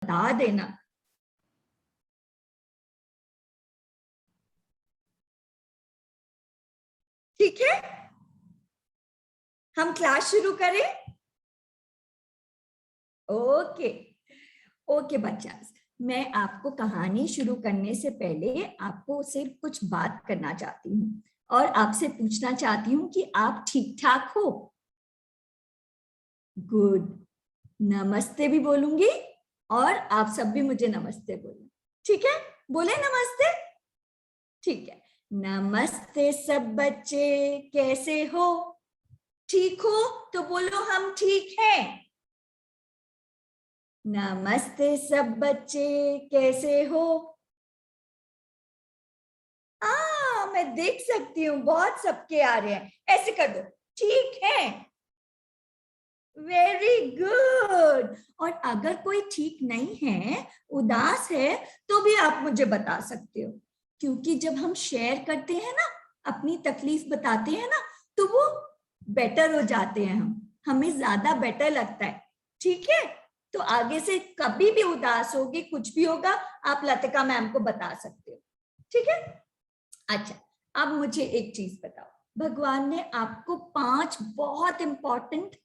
बता देना। ठीक है, हम क्लास शुरू करें। ओके ओके बच्चा, मैं आपको कहानी शुरू करने से पहले आपको सिर्फ कुछ बात करना चाहती हूँ और आपसे पूछना चाहती हूँ कि आप ठीक ठाक हो? गुड। नमस्ते भी बोलूंगी और आप सब भी मुझे नमस्ते बोलो। ठीक है, बोले नमस्ते। ठीक है, नमस्ते सब बच्चे, कैसे हो? ठीक हो तो बोलो हम ठीक हैं। नमस्ते सब बच्चे, कैसे हो? मैं देख सकती हूँ बहुत सबके आ रहे हैं, ऐसे कर दो, ठीक है। Very good. और अगर कोई ठीक नहीं है, उदास है, तो भी आप मुझे बता सकते हो, क्योंकि जब हम शेयर करते हैं ना, अपनी तकलीफ बताते हैं ना, तो वो बेटर हो जाते हैं, हमें ज्यादा बेटर लगता है। ठीक है, तो आगे से कभी भी उदास होगी, कुछ भी होगा, आप लतिका मैम को बता सकते हो। ठीक है, अच्छा अब मुझे एक चीज बताओ, भगवान ने आपको 5 बहुत इंपॉर्टेंट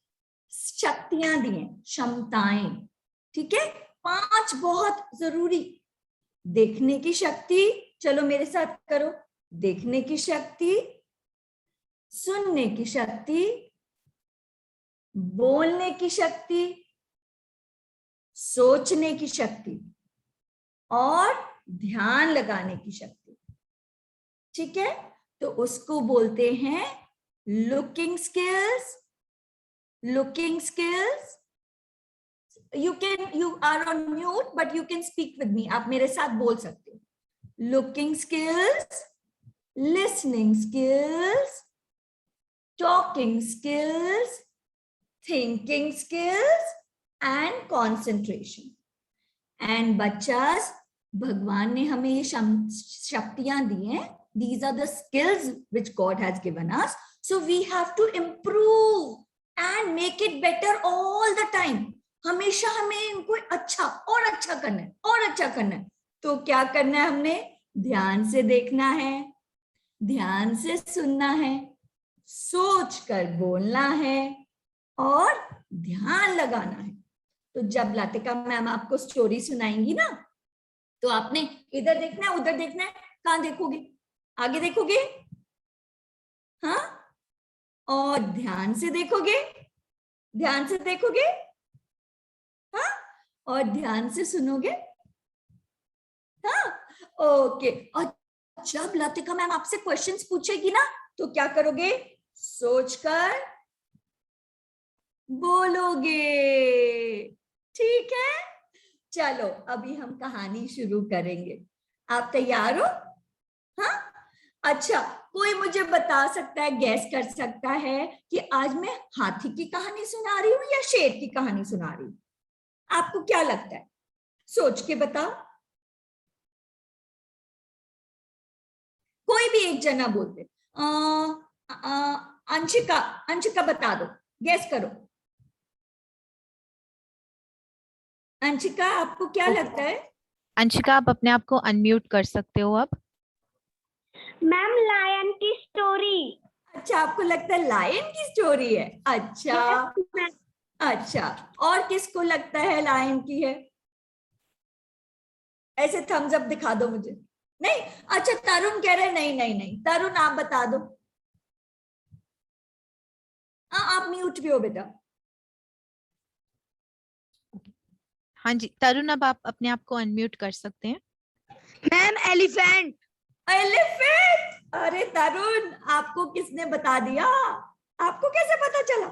शक्तियां दी हैं, क्षमताएं। ठीक है, 5 बहुत जरूरी। देखने की शक्ति, चलो मेरे साथ करो, देखने की शक्ति, सुनने की शक्ति, बोलने की शक्ति, सोचने की शक्ति और ध्यान लगाने की शक्ति। ठीक है, तो उसको बोलते हैं looking skills. Looking skills, you are on mute but you can speak with me, आप मेरे साथ बोल सकते हो। Looking skills, listening skills, talking skills, thinking skills and concentration. And बच्चास, भगवान ने हमें ये शक्तियां दी हैं, these are the skills which God has given us, so we have to improve and make it better all the time. हमेशा हमें इनको अच्छा और अच्छा करना है और अच्छा करना है। तो क्या करना है, हमने ध्यान से देखना है, ध्यान से सुनना है, सोच कर बोलना है और ध्यान लगाना है। तो जब लतिका मैम आपको स्टोरी सुनाएंगी ना, तो आपने इधर देखना है, उधर देखना है, कहां देखोगे? आगे देखोगे, हाँ, और ध्यान से देखोगे, ध्यान से देखोगे, हाँ, और ध्यान से सुनोगे, हाँ, ओके। और जब लतिका मैम आपसे क्वेश्चंस पूछेगी ना, तो क्या करोगे? सोचकर बोलोगे। ठीक है, चलो अभी हम कहानी शुरू करेंगे, आप तैयार हो? हाँ, अच्छा, कोई मुझे बता सकता है, गैस कर सकता है कि आज मैं हाथी की कहानी सुना रही हूँ या शेर की कहानी सुना रही हूँ? आपको क्या लगता है? सोच के बताओ। कोई भी एक जना बोलते। अंशिका, अंशिका बता दो, गैस करो। अंशिका, आपको क्या लगता है? अंशिका, आप अपने आप को अनम्यूट कर सकते हो अब। मैम, लायन की स्टोरी। अच्छा, आपको लगता है लायन की स्टोरी है? अच्छा अच्छा, और किसको लगता है लायन की है? ऐसे थम्स अप दिखा दो मुझे। नहीं, अच्छा तरुण कह रहे नहीं नहीं नहीं, तरुण आप बता दो। आप म्यूट भी हो बेटा। हाँ जी तरुण, अब आप अपने आप को अनम्यूट कर सकते हैं। Ma'am, elephant. एलिफेंट? अरे तरुण, आपको किसने बता दिया? आपको कैसे पता चला?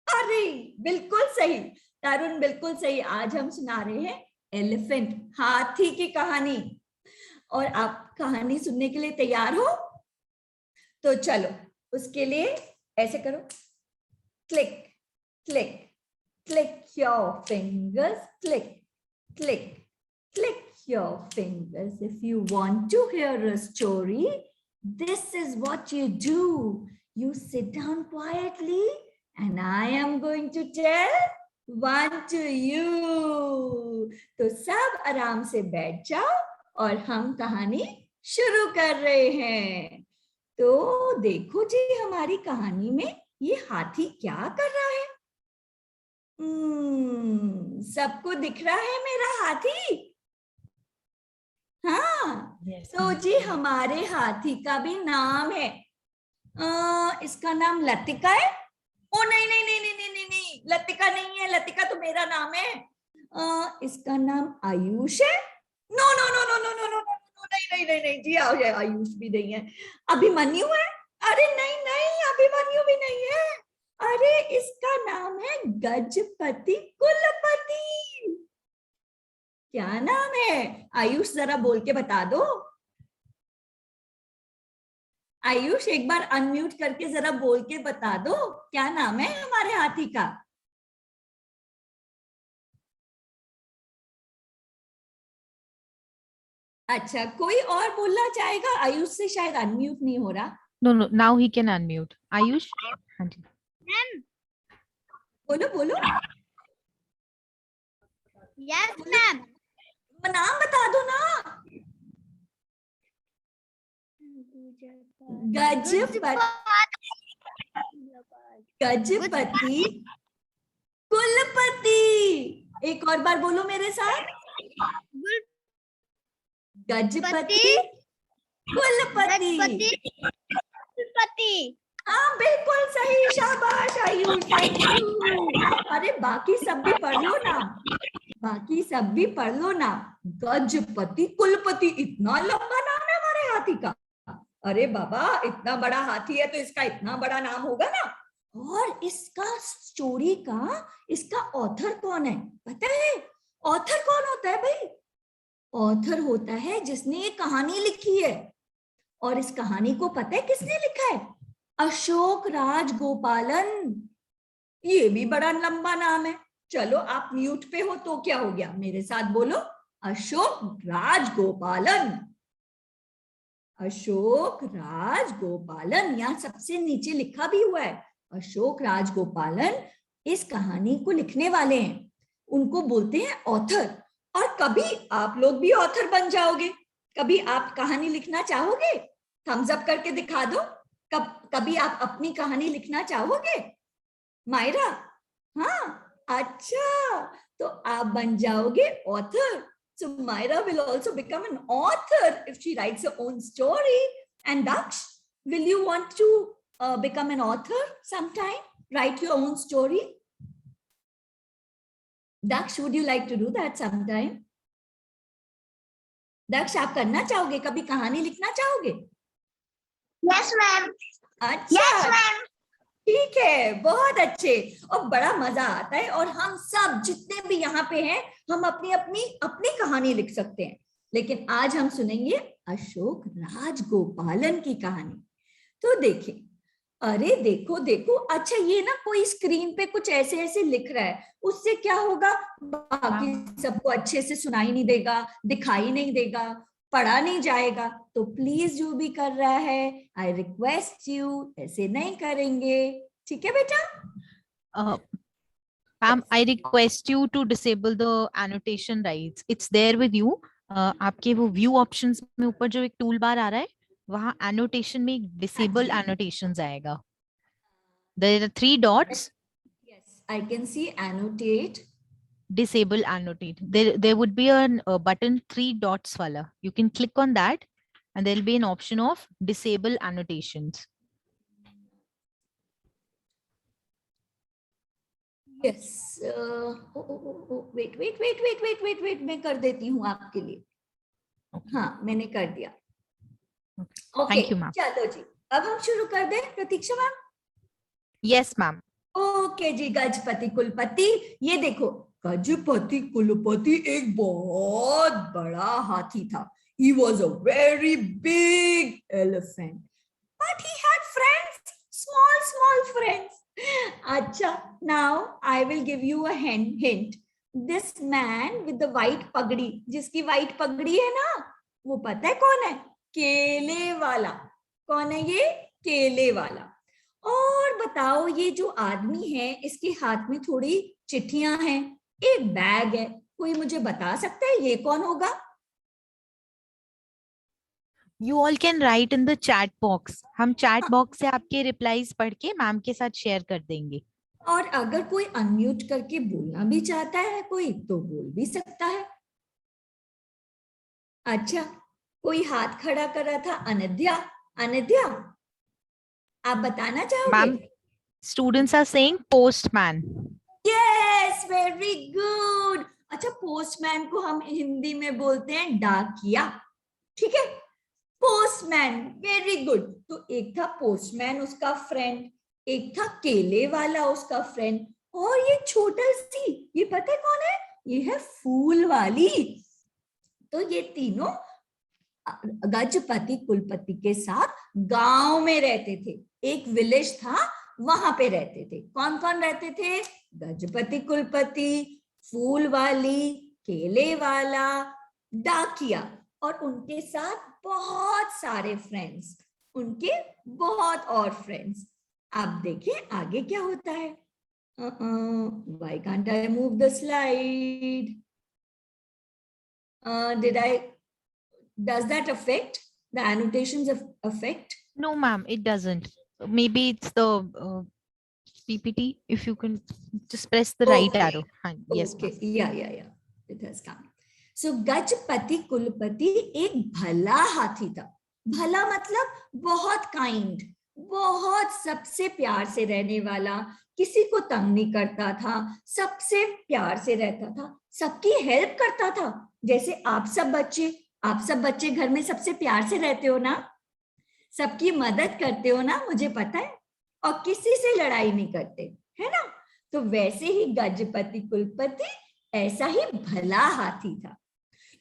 अरे बिल्कुल सही तरुण, बिल्कुल सही। आज हम सुना रहे हैं एलिफेंट, हाथी की कहानी। और आप कहानी सुनने के लिए तैयार हो? तो चलो, उसके लिए ऐसे करो, click click click your fingers, click click click your fingers. If you want to hear a story, this is what you do. You sit down quietly and I am going to tell 1 to you. तो सब आराम से बैठ जाओ और हम कहानी शुरू कर रहे हैं। तो देखो जी, हमारी कहानी में ये हाथी क्या कर रहा है? सबको दिख रहा है मेरा हाथी? हाँ, तो जी हमारे हाथी का भी नाम है। इसका नाम लतिका है। ओ नहीं नहीं नहीं नहीं नहीं नहीं नहीं, लतिका नहीं है, लतिका तो मेरा नाम है। इसका नाम आयुष है। No no no no no no no no, नहीं नहीं नहीं नहीं जी, आयुष भी नहीं है। अभिमन्यु है? अरे नहीं नहीं, अभिमन्यु भी नहीं है। अरे इसका नाम है गजपति कुलपति। क्या नाम है आयुष? जरा बोल के बता दो। आयुष एक बार अनम्यूट करके जरा बोल के बता दो, क्या नाम है हमारे हाथी का? अच्छा, कोई और बोलना चाहेगा? आयुष से शायद अनम्यूट नहीं हो रहा। No no, now he can unmute. Ayush, हाँ जी, मैम। बोलो बोलो। Yes ma'am. नाम बता दो ना। गजपति कुलपति। एक और बार बोलो मेरे साथ। गजपति कुलपति। हाँ बिल्कुल सही, शाबाश आयुष, थैंक यू। अरे बाकी सब भी पढ़ लो ना, बाकी सब भी पढ़ लो ना। गजपति कुलपति, इतना लंबा नाम है हमारे हाथी का। अरे बाबा, इतना बड़ा हाथी है तो इसका इतना बड़ा नाम होगा ना। और इसका स्टोरी का इसका ऑथर कौन है पता है? ऑथर कौन होता है भाई? ऑथर होता है जिसने ये कहानी लिखी है। और इस कहानी को पता है किसने लिखा है? अशोक राजगोपालन। ये भी बड़ा लंबा नाम है। चलो आप म्यूट पे हो तो क्या हो गया, मेरे साथ बोलो, अशोक राजगोपालन। अशोक राजगोपालन, यहाँ सबसे नीचे लिखा भी हुआ है अशोक राजगोपालन इस कहानी को लिखने वाले हैं, उनको बोलते हैं ऑथर। और कभी आप लोग भी ऑथर बन जाओगे, कभी आप कहानी लिखना चाहोगे? थम्स अप करके दिखा दो। कभी आप अपनी कहानी लिखना चाहोगे? मायरा, हाँ अच्छा, तो आप बन जाओगे author. So Myra will also become an author if she writes her own story. And Daksh, will you want to become an author sometime? Write your own story? Daksh, would you like to do that sometime? Daksh, आप करना चाहोगे, कभी कहानी लिखना चाहोगे? Yes ma'am. अच्छा, ठीक है, बहुत अच्छे। और बड़ा मजा आता है। और हम सब जितने भी यहाँ पे हैं, हम अपनी अपनी अपनी कहानी लिख सकते हैं। लेकिन आज हम सुनेंगे अशोक राजगोपालन की कहानी। तो देखिए, अरे देखो देखो, अच्छा ये ना कोई स्क्रीन पे कुछ ऐसे ऐसे लिख रहा है, उससे क्या होगा? बाकी सबको अच्छे से सुनाई नहीं देगा, दिखाई नहीं देगा, पढ़ा नहीं जाएगा। तो प्लीज जो भी कर रहा है, आई रिक्वेस्ट यू, ऐसे नहीं करेंगे, ठीक है बेटा? Ma'am, I request you to disable the annotation rights. It's there with you. आपके वो व्यू ऑप्शंस में ऊपर जो एक टूल बार आ रहा है, वहां एनोटेशन में डिसेबल एनोटेशंस आएगा। There are 3 dots. Yes, I can see annotate. Disable annotate. There would be a button 3 dots wala. You can click on that and there will be an option of disable annotations. Yes. Wait. मैं कर देती हूँ आपके लिए। हाँ, मैंने कर दिया। Okay. Thank you, ma'am. चलो जी, अब हम शुरू कर दें प्रतीक्षा मैम? Yes, ma'am. ओके जी, गजपति कुलपति। ये देखो, गजपति कुलपति एक बहुत बड़ा हाथी था। He was a very big elephant, but he had friends, small friends. अच्छा, now I will give you a hint. This man with the white पगड़ी, जिसकी white पगड़ी है ना, वो पता है कौन है? केले वाला। कौन है ये? केले वाला। और बताओ, ये जो आदमी है इसके हाथ में थोड़ी चिट्ठियां हैं, एक बैग है, कोई मुझे बता सकता है ये कौन होगा? You all can write in the chat box. हम chat box से आपके replies पढ़ के मैम के साथ share कर देंगे. और अगर कोई अनम्यूट करके बोलना भी चाहता है कोई, तो बोल भी सकता है. अच्छा, कोई हाथ खड़ा कर रहा था, अनद्या. अनद्या, आप बताना चाहोगे? Ma'am, students are saying postman. Yes, very good. अच्छा, पोस्टमैन को हम हिंदी में बोलते हैं डाकिया. ठीक है, पोस्टमैन, वेरी गुड. तो एक था पोस्टमैन, उसका फ्रेंड, एक था केले वाला, उसका फ्रेंड, और ये छोटा सी, ये पता है कौन है? ये है फूल वाली. तो ये तीनों गजपति कुलपति के साथ गांव में रहते थे. एक विलेज था, वहां पे रहते थे. कौन कौन रहते थे? गजपति कुलपति, फूल वाली, केले वाला, डाकिया, और उनके साथ बहुत सारे फ्रेंड्स, उनके बहुत और फ्रेंड्स. आप देखें आगे क्या होता है. Why can't I move the slide? Does that affect the annotations affect? No, ma'am, it doesn't. Maybe it's the PPT. If you can just press the right Okay. arrow. Yes, Okay. ma'am. Yeah. It has come. So Gajapati कुलपति एक भला हाथी था. भला मतलब बहुत kind, बहुत सबसे प्यार से रहने वाला, किसी को तंग नहीं करता था, सबसे प्यार से रहता था, सबकी हेल्प करता था. जैसे आप सब बच्चे घर में सबसे प्यार से रहते हो ना, सबकी मदद करते हो ना, मुझे पता है, और किसी से लड़ाई नहीं करते, है ना. तो वैसे ही गजपति कुलपति ऐसा ही भला हाथी था.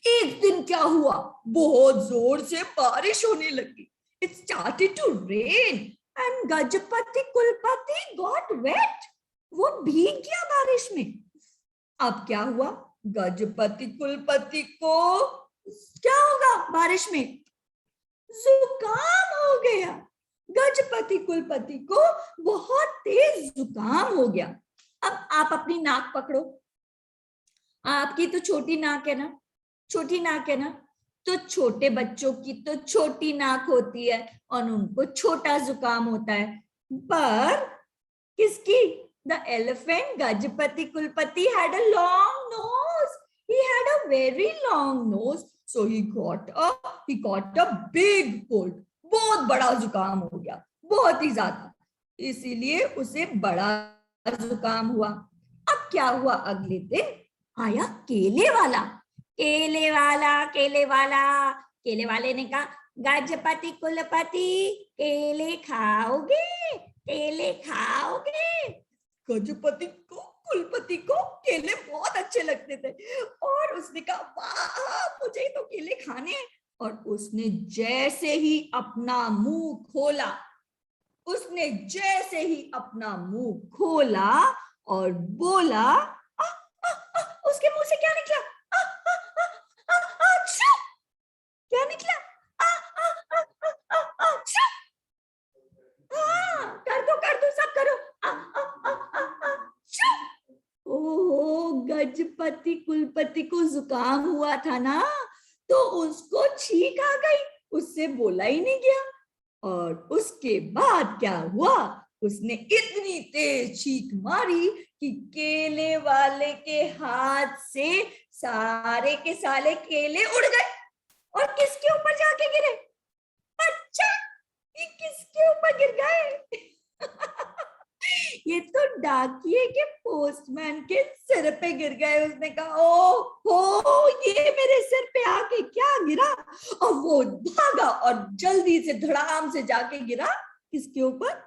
एक दिन क्या हुआ, बहुत जोर से बारिश होने लगी. It started to rain and Gajapati कुलपति got wet. वो भीग गया बारिश में. अब क्या हुआ, गजपति कुलपति को क्या होगा बारिश में? जुकाम हो गया. गजपति कुलपति को बहुत तेज जुकाम हो गया. अब आप अपनी नाक पकड़ो. आपकी तो छोटी नाक है ना, छोटी नाक है ना, तो छोटे बच्चों की तो छोटी नाक होती है और उनको छोटा जुकाम होता है. पर किसकी? द एलिफेंट गजपति कुलपति had a long nose. He had a very long nose, so he got a big cold. बहुत बड़ा जुकाम हो गया, बहुत ही ज्यादा, इसीलिए उसे बड़ा जुकाम हुआ. अब क्या हुआ, अगले दिन आया केले वाला. केले वाले ने कहा, गजपति कुलपति केले खाओगे? गजपति को कुलपति को केले बहुत अच्छे लगते थे और उसने कहा, वाह, मुझे तो केले खाने हैं. और उसने जैसे ही अपना मुंह खोला और बोला, उसके मुंह से क्या निकला? क्या निकला? कर दो सब करो. ओहो, गजपति कुलपति को जुकाम हुआ था ना, तो उसको छींक आ गई, उससे बोला ही नहीं गया. और उसके बाद क्या हुआ, उसने इतनी तेज छींक मारी कि केले वाले के हाथ से सारे के सारे केले उड़ गए. और किसके ऊपर जाके गिरे? अच्छा, ये किसके ऊपर गिर गए? ये तो डाकिए के पोस्टमैन के सिर पे गिर गए. उसने कहा, ओ हो, ये मेरे सिर पे आके क्या गिरा? और वो भागा और जल्दी से धड़ाम से जाके गिरा किसके ऊपर?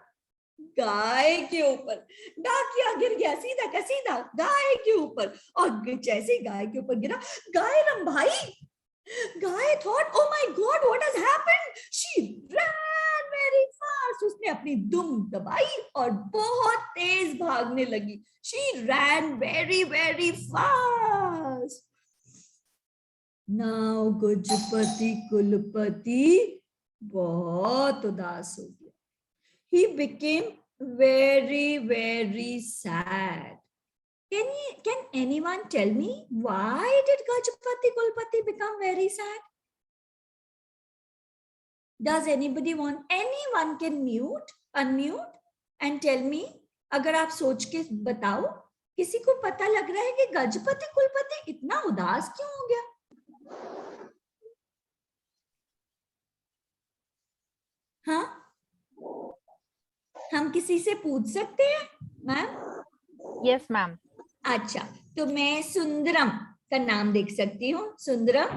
गाय के ऊपर. डाकिया गिर गया सीधा का सीधा गाय के ऊपर. और जैसे गाय के ऊपर गिरा, गाय रंभाई. गाय thought, oh my God, what has happened? She ran very fast. उसने अपनी दुम दबाई और बहुत तेज भागने लगी. She ran very fast. Now Gajapati कुलपति बहुत उदास हो गया. He became very, very sad. Can anyone tell me why did Gajapati Kulpati become very sad? Does anybody want? Anyone can unmute and tell me. अगर आप सोच के बताओ, किसी को पता लग रहा है कि गजपति कुलपति इतना उदास क्यों हो गया? हाँ, हम किसी से पूछ सकते हैं मैम? Yes ma'am. अच्छा, तो मैं सुंदरम का नाम देख सकती हूँ. Sundaram,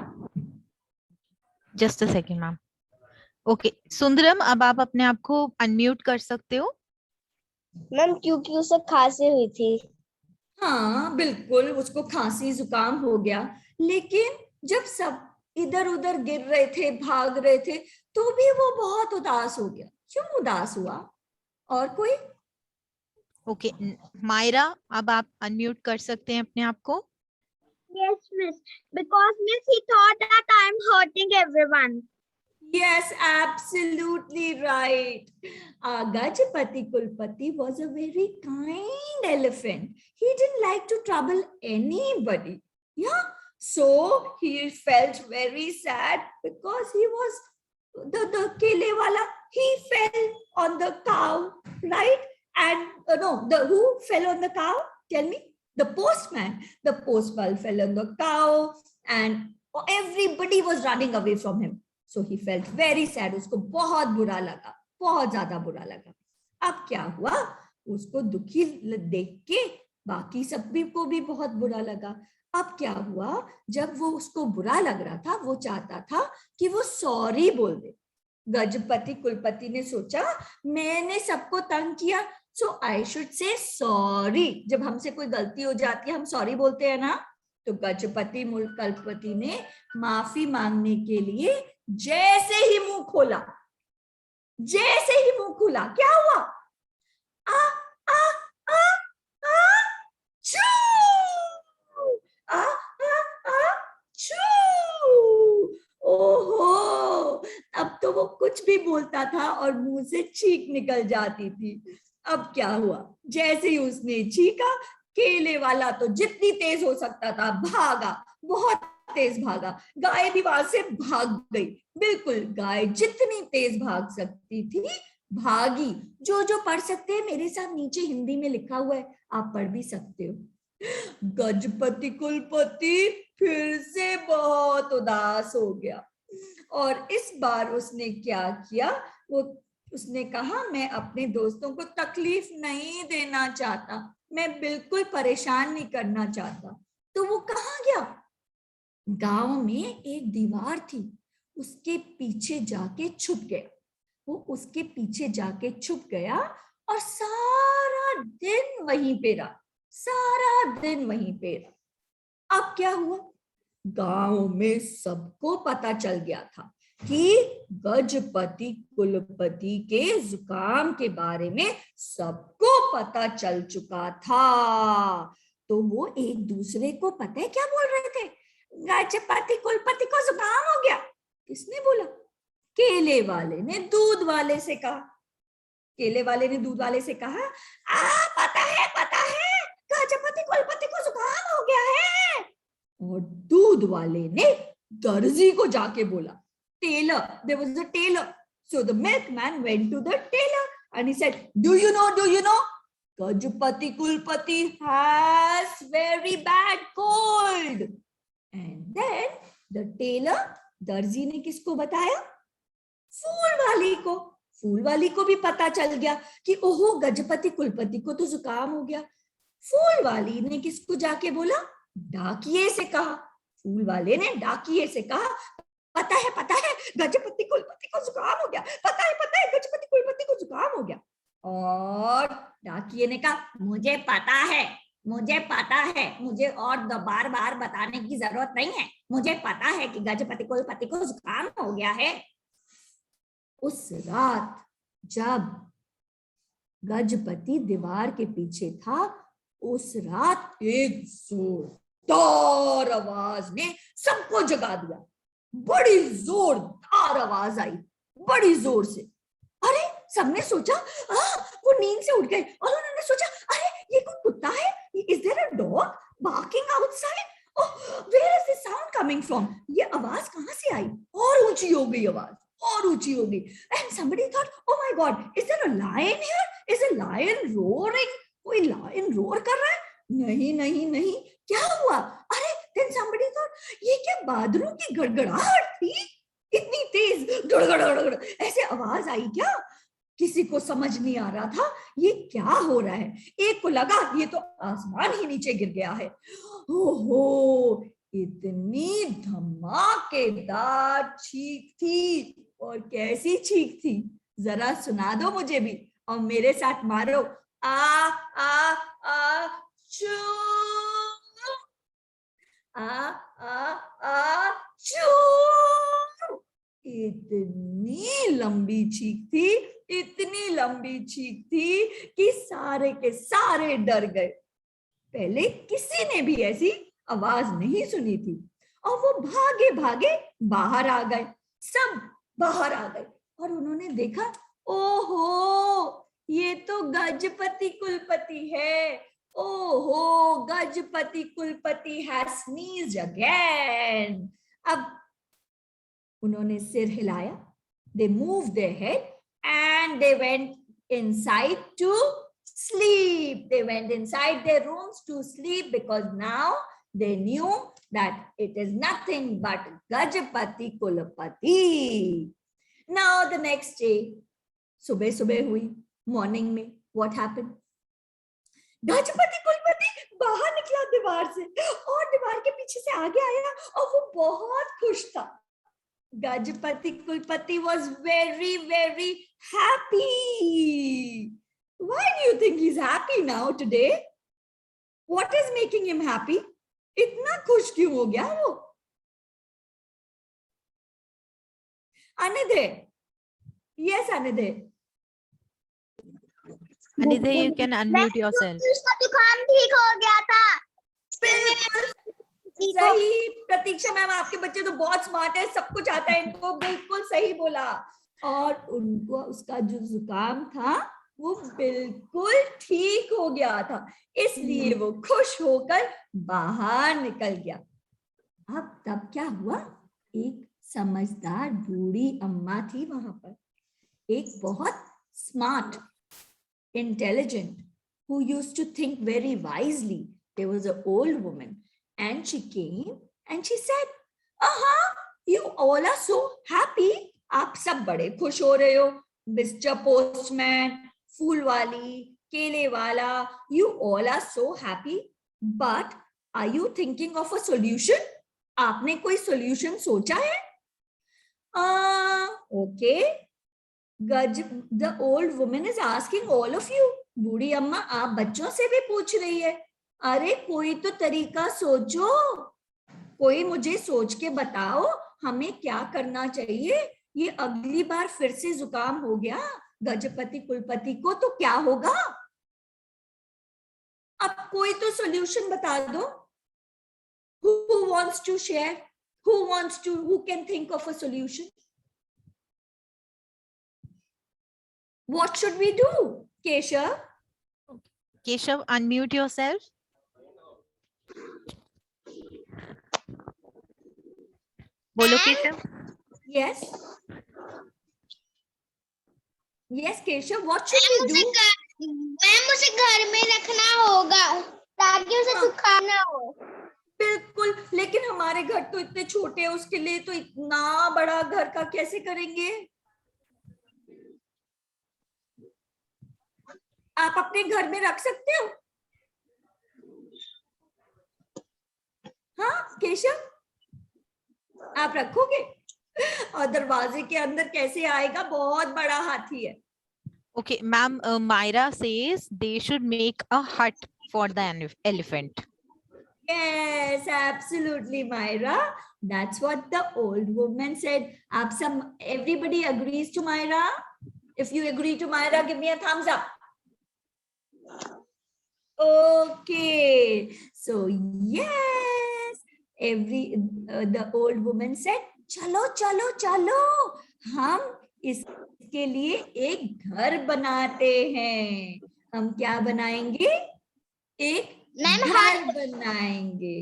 just a second ma'am. Okay Sundaram, अब आप अपने आप को अनम्यूट कर सकते हो. मैम क्योंकि उसे खांसी हुई थी. हाँ बिल्कुल, उसको खांसी जुकाम हो गया, लेकिन जब सब इधर उधर गिर रहे थे, भाग रहे थे, तो भी वो बहुत उदास हो गया. क्यों उदास हुआ? और कोई? ओके मायरा, अब आप अनम्यूट कर सकते हैं अपने आप को. Yes, miss. Because miss, he thought that I'm hurting everyone. Yes, absolutely right. Gajapati Kulpati was a very kind elephant. He didn't like to trouble anybody. Yeah, so he felt very sad because he was the kele wala. He fell on the cow, right? And no, who fell on the cow? Tell me. The postman. The postman fell on the cow, and everybody was running away from him. So he felt very sad. उसको बहुत बुरा लगा, बहुत ज्यादा बुरा लगा. अब क्या हुआ? उसको दुखी देख के बाकी सभी को भी बहुत बुरा लगा. अब क्या हुआ? जब वो उसको बुरा लग रहा था, वो चाहता था कि वो सॉरी बोल दे. गजपति कुलपति ने सोचा, मैंने सबको तंग किया, सो आई शुड से सॉरी. जब हमसे कोई गलती हो जाती है, हम सॉरी बोलते हैं ना. तो गजपति कुलपति ने माफी मांगने के लिए जैसे ही मुंह खोला, क्या हुआ? आ आ आ आ छू, आ आ आ छू. ओहो, अब तो वो कुछ भी बोलता था और मुंह से छींक निकल जाती थी. अब क्या हुआ? जैसे ही उसने छींका, केले वाला तो जितनी तेज हो सकता था भागा, बहुत तेज भागा. गाय भी वहां से भाग गई. बिल्कुल, गाय जितनी तेज भाग सकती थी भागी. जो पढ़ सकते हैं मेरे साथ नीचे हिंदी में लिखा हुआ है, आप पढ़ भी सकते हो. गजपति कुलपति फिर से बहुत उदास हो गया, और इस बार उसने क्या किया? उसने कहा, मैं अपने दोस्तों को तकलीफ नहीं देना चाहता, मैं बिल्कुल परेशान नहीं करना चाहता. तो वो कहाँ गया? गांव में एक दीवार थी, उसके पीछे जाके छुप गया. वो उसके पीछे जाके छुप गया और सारा दिन वहीं पे रहा. अब क्या हुआ? गांव में सबको पता चल गया था कि गजपति कुलपति के जुकाम के बारे में सबको पता चल चुका था. तो वो एक दूसरे को पता है क्या बोल रहे थे? गजपति कुलपति को जुकाम हो गया. किसने बोला? केले वाले ने दूध वाले से कहा. पता है गजपति कुलपति को जुकाम हो गया है. और दूध वाले ने दर्जी को जाके बोला. Tailor, there was a tailor. So the milkman went to the tailor and he said, do you know Gajapati Kulpati has very bad cold. And then the tailor, दर्जी ने किसको बताया? फूल वाली को भी पता चल गया कि ओहो, गजपति कुलपति को तो जुकाम हो गया. फूल वाली ने किसको जाके बोला? डाकिये से कहा. फूल वाले ने डाकिये से कहा, पता है गजपति कुलपति को जुकाम हो गया. पता है गजपति कुलपति को जुकाम हो गया. और डाकिये ने कहा, मुझे पता है, मुझे और बार बार बताने की जरूरत नहीं है. मुझे पता है कि गजपति कुलपति को जुकाम हो गया है. उस रात जब गजपति दीवार के पीछे था, उस रात एक जोरदार आवाज ने सबको जगा दिया. बड़ी जोरदार आवाज आई, बड़ी जोर से. अरे सबने सोचा वो नींद से उठ गए और उन्होंने सोचा अरे ये कोई कुत्ता है, is there a dog barking outside, where is this sound coming from, ये आवाज कहां से आई, और ऊंची हो गई आवाज, और ऊंची हो गई, and somebody thought oh my god is there a lion here, is a lion roaring, कोई लायन रोर कर रहा है, नहीं नहीं नहीं, क्या हुआ, अरे then somebody thought ये क्या बादलों की गड़गड़ाहट थी, इतनी तेज गड़गड़ ऐसे आवाज आई क्या, किसी को समझ नहीं आ रहा था ये क्या हो रहा है, एक को लगा ये तो आसमान ही नीचे गिर गया है, ओहो इतनी धमाकेदार चीख थी, और कैसी चीख थी जरा सुना दो मुझे भी, और मेरे साथ मारो आ आ आ चू, आ चू, इतनी लंबी चीख थी, इतनी लंबी चीख थी कि सारे के सारे डर गए, पहले किसी ने भी ऐसी आवाज नहीं सुनी थी, और वो भागे भागे बाहर आ गए, सब बाहर आ गए, और उन्होंने देखा ओहो ये तो गजपति कुलपति है, ओहो गजपति कुलपति हैज स्नीज्ड अगेन। अब उन्होंने सिर हिलाया, they moved their head and they went inside to sleep, they went inside their rooms to sleep, because now they knew that it is nothing but Gajapati Kulapati. Now the next day, सुबह सुबह हुई, morning में what happened? Gajapati कुलपति बाहर निकला दीवार से, और दीवार के पीछे से आगे आया, और वो बहुत खुश था। Gajapati Kulpati was very, very happy. Why do you think he's happy now today? What is making him happy? इतना खुश क्यों हो गया वो? Anidhe. Yes, Anidhe. Anidhe, you can unmute yourself. उसका जुकाम ठीक हो गया था। सही प्रतीक्षा मैम, आपके बच्चे तो बहुत स्मार्ट है, सब कुछ आता है इनको, बिल्कुल सही बोला, और उनको उसका जो जुकाम था वो बिल्कुल ठीक हो गया था, इसलिए वो खुश होकर बाहर निकल गया। अब तब क्या हुआ, एक समझदार बूढ़ी अम्मा थी वहां पर, एक बहुत smart intelligent who used to think very wisely. There was an old woman, and she came and she said, "Aha, you all are so happy. आप सब बड़े खुश हो रहे हो, Mr. Postman, फूल वाली, केले वाला, you all are so happy. But are you thinking of a solution? आपने कोई solution सोचा है? Okay. The old woman is asking all of you. बूढ़ी अम्मा आप बच्चों से भी पूछ रही है, अरे कोई तो तरीका सोचो, कोई मुझे सोच के बताओ हमें क्या करना चाहिए, ये अगली बार फिर से जुकाम हो गया गजपति कुलपति को तो क्या होगा, अब कोई तो सॉल्यूशन बता दो। Who wants to share? Who can think of a solution? What should we do? Keshav? Keshav, unmute yourself. बोलो Keshav. Yes. Yes, Keshav. What should we do? Ma'am उसे घर में रखना होगा ताकि उसे जुकाम ना हो। बिल्कुल, लेकिन हमारे घर तो इतने छोटे हैं, उसके लिए तो इतना बड़ा घर का कैसे करेंगे? आप अपने घर में रख सकते हो? हाँ केशव, आप रखोगे? और दरवाजे के अंदर कैसे आएगा, बहुत बड़ा हाथी है। Okay, ma'am, Myra says they should make a hut for the elephant. Yes, absolutely, Myra. That's what the old woman said. Everybody agrees to Myra? If you agree to Myra, give me a thumbs up. Okay, so yes, the old woman said, चलो चलो चलो, हम इसके लिए एक घर बनाते हैं। हम क्या बनाएंगे? एक मैम घर बनाएंगे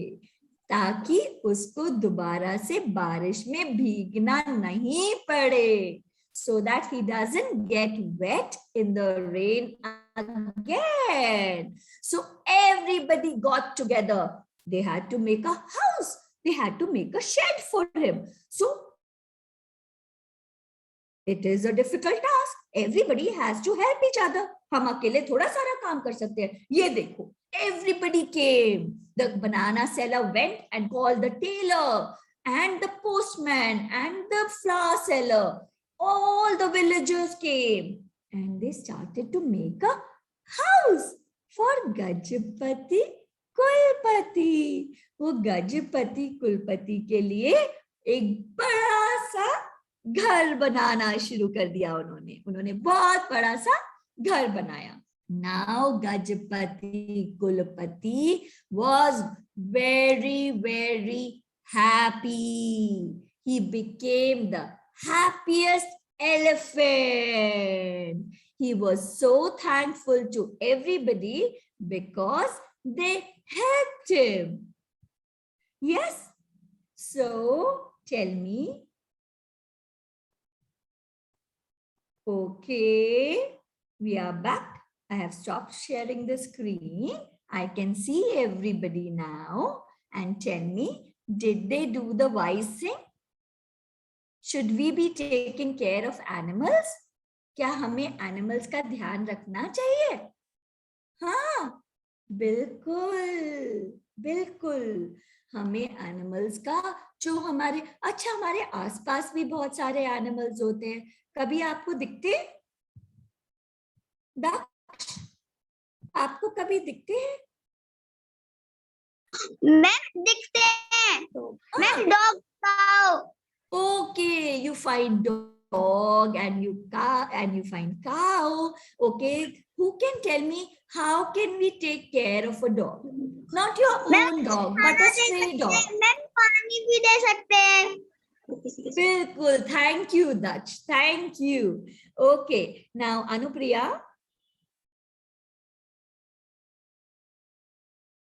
ताकि उसको दोबारा से बारिश में भीगना नहीं पड़े, so that he doesn't get wet in the rain again. So everybody got together. They had to make a house. They had to make a shed for him. So it is a difficult task. Everybody has to help each other. हम अकेले थोड़ा सारा काम कर सकते हैं। ये देखो, everybody came. The banana seller went and called the tailor and the postman and the flower seller. All the villagers came and they started to make a house for Gajapati Kulpati. वो गजपति कुलपति के लिए एक बड़ा सा घर बनाना शुरू कर दिया उन्होंने बहुत बड़ा सा घर बनाया। Now Gajapati Kulpati was very, very happy. He became the happiest elephant. He was so thankful to everybody because they helped him. Yes? So tell me. Okay, we are back. I have stopped sharing the screen. I can see everybody now. And tell me, did they do the wise thing? Should we be taking care of animals? क्या हमें animals का ध्यान रखना चाहिए? हाँ, बिल्कुल, बिल्कुल। हमें एनिमल्स का जो हमारे आसपास भी बहुत सारे एनिमल्स होते हैं। कभी आपको दिखते हैं? दक्ष, आपको कभी दिखते हैं? मैम दिखते हैं। Ma'am dog cow. Okay, you find dog and you find cow. Okay, who can tell me how can we take care of a dog? Not your own dog, but a stray dog. Ma'am पानी भी दे सकते हैं। बिल्कुल, thank you, Dutch. Thank you. Okay, now Anupriya.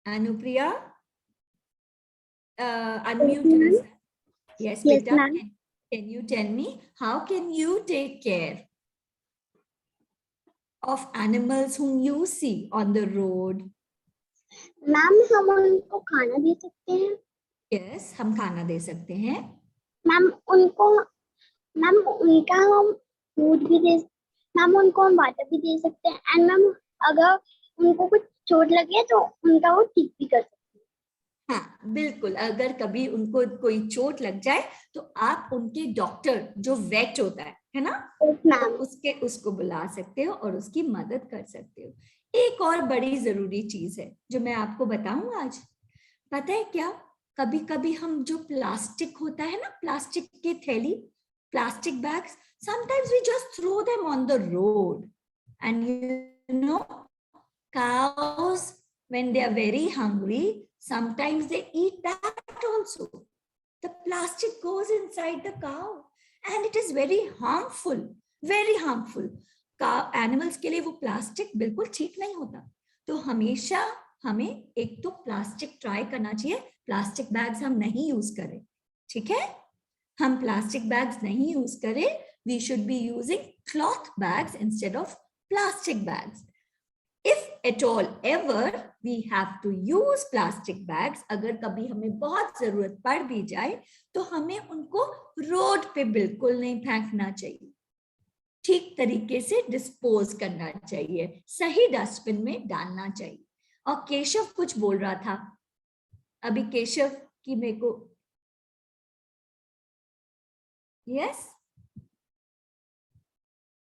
Anupriya, unmute yourself. Yes, Yes, beta. ma'am. Can you tell me how can you take care of animals whom you see on the road? Ma'am हम उनको खाना दे सकते हैं। Yes, हम खाना दे सकते हैं। Ma'am उनका हम फूड भी दे, मैम उनको हम वाटर भी दे सकते हैं। एंड मैम अगर उनको कुछ चोट लगे तो उनका वो ठीक भी कर सकते हैं। हाँ, बिल्कुल। अगर कभी उनको कोई चोट लग जाए तो आप उनके डॉक्टर जो वेट होता है ना, तो उसको बुला सकते हो और उसकी मदद कर सकते हो। एक और बड़ी जरूरी चीज है जो मैं आपको बताऊं आज, पता है क्या? कभी कभी हम जो प्लास्टिक होता है ना, प्लास्टिक के थैली, plastic bags, sometimes we just throw them on the road. And you know, cows, when they are very hungry, sometimes they eat that also. The plastic goes inside the cow and it is very harmful, very harmful. Animals के लिए वो plastic बिल्कुल ठीक नहीं होता। तो हमेशा हमें एक तो प्लास्टिक ट्राई करना चाहिए, प्लास्टिक बैग्स हम नहीं यूज करें, ठीक है? हम प्लास्टिक बैग्स नहीं यूज करें। We should be using cloth bags instead of plastic bags. If at all ever we have to use plastic bags, अगर कभी हमें बहुत जरूरत पड़ भी जाए तो हमें उनको रोड पे बिल्कुल नहीं फेंकना चाहिए, ठीक तरीके से डिस्पोज करना चाहिए, सही डस्टबिन में डालना चाहिए। और केशव कुछ बोल रहा था अभी, केशव की मेरे को, yes,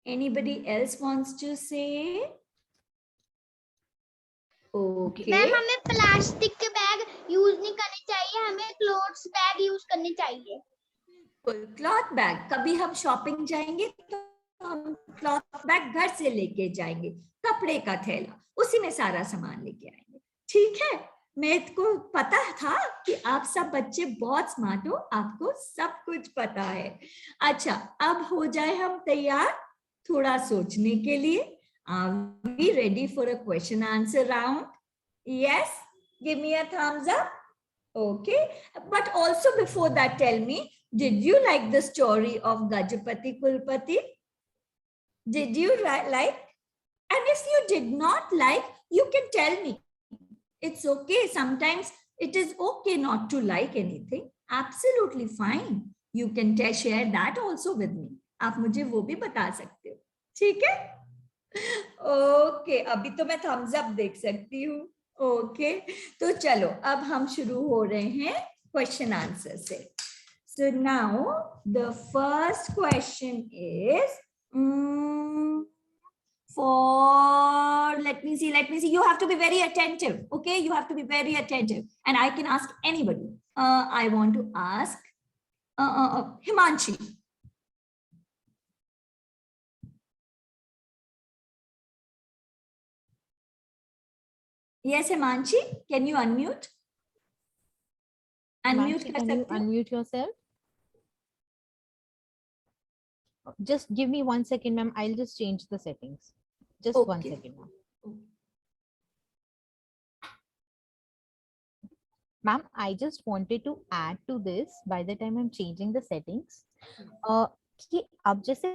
anybody else wants to say? Okay. Ma'am हमें प्लास्टिक के बैग यूज नहीं करने चाहिए, हमें क्लॉथ्स बैग यूज करने चाहिए। क्लॉथ बैग, कभी हम शॉपिंग जाएंगे तो हम क्लॉथ बैग घर से लेके जाएंगे, कपड़े का थैला, उसी में सारा सामान लेके आएंगे, ठीक है? मेरे को पता था कि आप सब बच्चे बहुत स्मार्ट हो, आपको सब कुछ पता है। अच्छा, अब हो जाए हम तैयार थोड़ा सोचने के लिए। Are we ready for a question answer round? Yes, give me a thumbs up. Okay, but also before that, tell me, did you like the story of Gajapati Kulpati? Did you like? And if you did not like, you can tell me. It's okay. Sometimes it is okay not to like anything. Absolutely fine. You can share that also with me. आप मुझे वो भी बता सकते हो, ठीक है? Okay, अभी तो मैं थम्स अप देख सकती हूँ। ओके, तो चलो अब हम शुरू हो रहे हैं क्वेश्चन आंसर से। So now the first question is for, let me see, you have to be very attentive. Okay, you have to be very attentive, and I can ask anybody. I want to ask Himanshi. Yes, Himanshi, can you unmute? Unmute Himanshi, कर can you सकते हो? unmute yourself? Just give me 1 second, ma'am. I'll just change the settings. Just 1 Okay. second, ma'am. Ma'am, I just wanted to add to this by the time I'm changing the settings. कि अब जैसे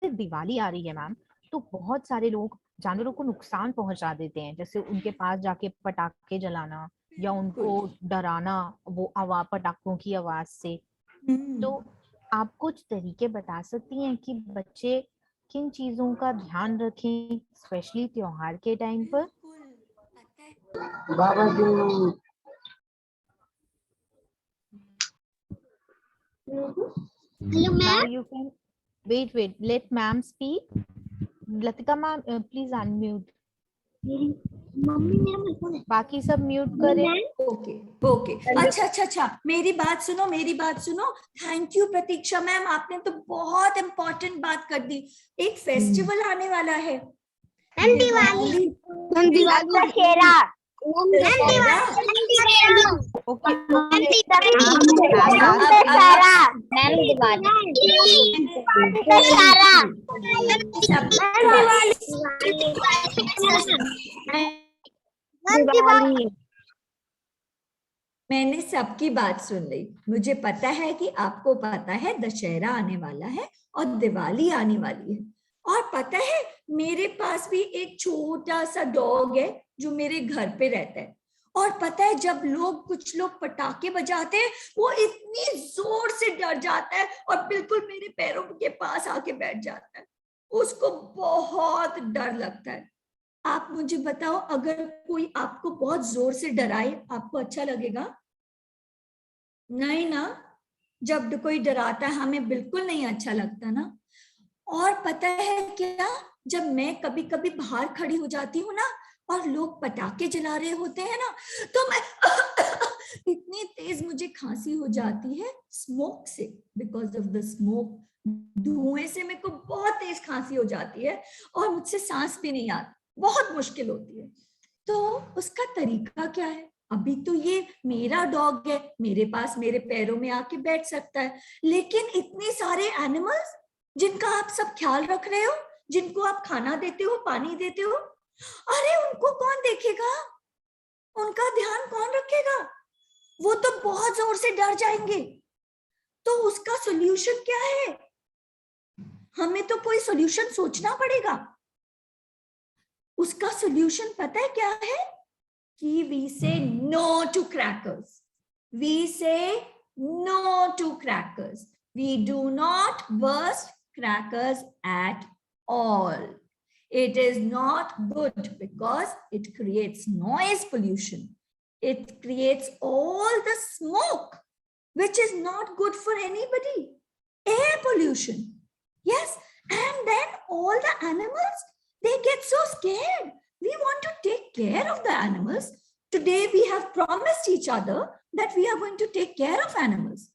दिवाली आ रही है ma'am, तो बहुत सारे लोग जानवरों को नुकसान पहुंचा देते हैं, जैसे उनके पास जाके पटाखे जलाना या उनको डराना वो पटाखों की आवाज से। तो आप कुछ तरीके बता सकती हैं कि बच्चे किन चीजों का ध्यान रखें, स्पेशली त्योहार के टाइम पर? बाबा जी, hello Now ma'am. you can wait, let ma'am speak. Latika ma'am, please unmute. Mummy मेरा फोन है। बाकी सब म्यूट करें। ओके ओके, अच्छा, मेरी बात सुनो। थैंक यू प्रतीक्षा मैम, आपने तो बहुत इंपॉर्टेंट बात कर दी। एक फेस्टिवल आने वाला है, दिवाली। दशहरा। ओके मैंने सबकी बात सुन ली। मुझे पता है कि आपको पता है दशहरा आने वाला है और दिवाली आने वाली है, और पता है मेरे पास भी एक छोटा सा डॉग है जो मेरे घर पे रहता है, और पता है जब कुछ लोग पटाखे बजाते हैं वो इतनी जोर से डर जाता है और बिल्कुल मेरे पैरों के पास आके बैठ जाता है। उसको बहुत डर लगता है। आप मुझे बताओ, अगर कोई आपको बहुत जोर से डराए, आपको अच्छा लगेगा? नहीं ना, जब कोई डराता है हमें बिल्कुल नहीं अच्छा लगता ना। और पता है क्या, जब मैं कभी कभी बाहर खड़ी हो जाती हूँ ना और लोग पटाखे जला रहे होते हैं ना, तो मैं इतनी तेज मुझे खांसी हो जाती है स्मोक से, बिकॉज ऑफ द स्मोक, धुएं से मेरे को बहुत तेज खांसी हो जाती है और मुझसे सांस भी नहीं आती, बहुत मुश्किल होती है। तो उसका तरीका क्या है? अभी तो ये मेरा डॉग है, मेरे पास मेरे पैरों में आके बैठ सकता है, लेकिन इतने सारे एनिमल्स जिनका आप सब ख्याल रख रहे हो, जिनको आप खाना देते हो, पानी देते हो, अरे उनको कौन देखेगा? उनका ध्यान कौन रखेगा? वो तो बहुत जोर से डर जाएंगे। तो उसका सॉल्यूशन क्या है? हमें तो कोई सॉल्यूशन सोचना पड़ेगा। उसका सॉल्यूशन पता है क्या है? कि we say no to crackers. We say no to crackers. We do not burst crackers at all. It is not good because it creates noise pollution. It creates all the smoke, which is not good for anybody. Air pollution. Yes, and then all the animals, they get so scared. We want to take care of the animals. Today we have promised each other that we are going to take care of animals.